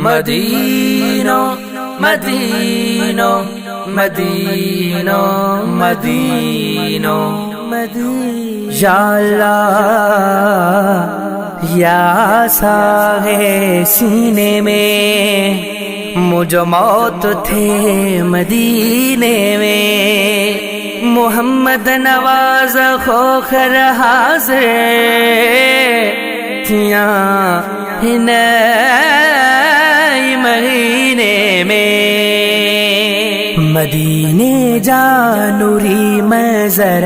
मदीनो मदीनो मदीनो मदीनो मदीनो या अल्लाह या साहे सीने में मुझे मौत थे मदीने में मोहम्मद नवाज खोखर हाज़िर थिया हिन महीने में मदीने जा नूरी मंज़र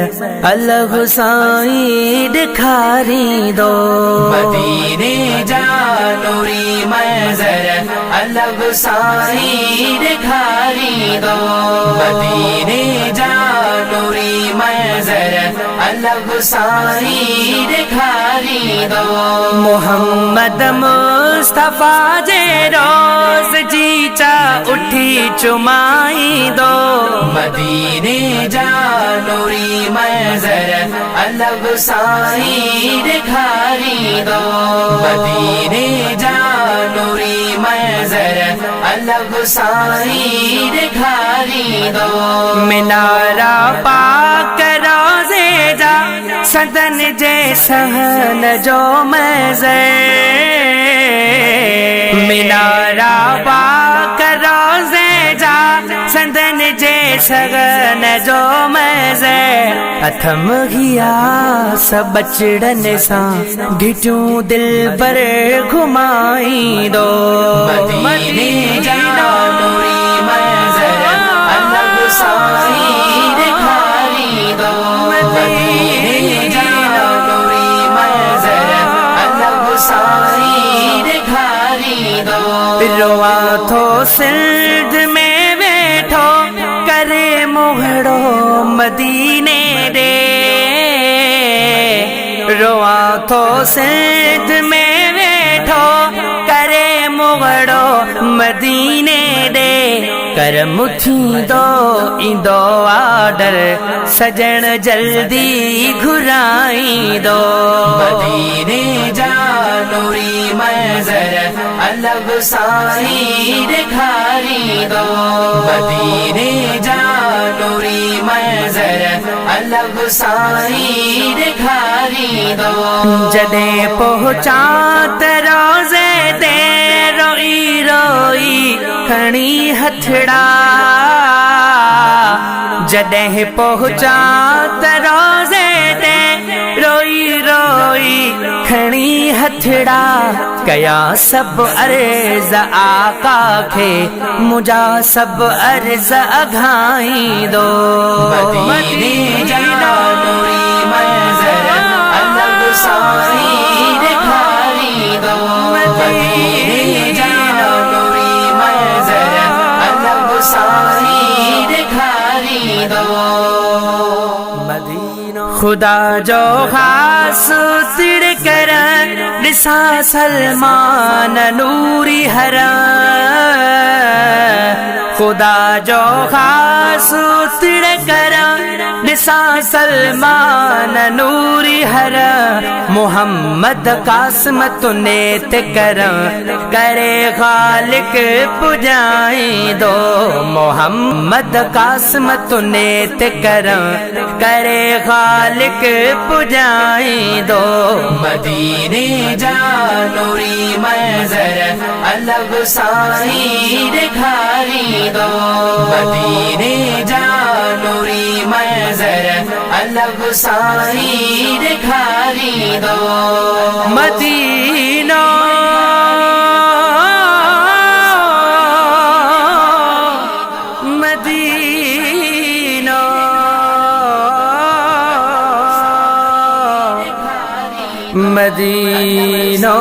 अलग साईं दिखारी दो। मदीने जा नूरी मंज़र अलग साईं दिखारी दो। मदीने जा नूरी मंज़र अलग साईं दिखारी दो। मोहम्मद मुस्तफा जे रोज़ जीचा उठी चुमाई दो। मदीने जा नूरी मंज़र अलग साईं दिखारी दो। मदीने जा नूरी मंज़र अलग साईं दिखारी दो। मिनारा पाक रोज़े जा सदन जे सहन जो मंज़र मिनारा पाक रोज़े जा सदन जे सगन जो मंज़र अथम हिया सब बचड़न सा घिटूं दिल पर घुमाई दो। मदीने जा नूरी मंज़र अलग साईं दिखारी दो। मदीने जा नूरी मंज़र अलग साईं दिखारी दो। रोआ थो सिंध में बैठो करे मोहड़ो मदीने दे। रोआ थो सिंध में बैठो करे मोहड़ो मदीने दे। करम थी दो इंदो आडर सजन जल्दी घुराई दो। मदीने जा नूरी मंज़र अलग साईं दिखारी दो। मदीने जा नूरी मंज़र अलग साईं दिखारी दो। जदे पहुँचा त रोज़े ते रोई रोई खणी हथड़ा। जदे पहुँचा त रोज़े ते रोई रोई खणी हथड़ा। कया सब अर्ज़ आका खे मुझा सब अर्ज़ अघाई दो। मदीने जा नूरी मंज़र अलग साईं दिखारी दो। मदीने जा नूरी मंज़र अलग साईं दिखारी दो। खुदा जो खास तिड़ कर दिसा सलमान नूरी हरा। खुदा जो खास तिड़ कर दिसा सलमान नूरी हरा। मोहम्मद कासिम तुनेत कर करे खालिक पुजाई दो। मोहम्मद कासिम तुनेत कर करे खालिक पुजाई दो। मदीने जा नूरी मंज़र अलग साईं दिखारी दो। मदीने जा नूरी मंज़र अलग साईं दिखारी दो। Medina Medina Medina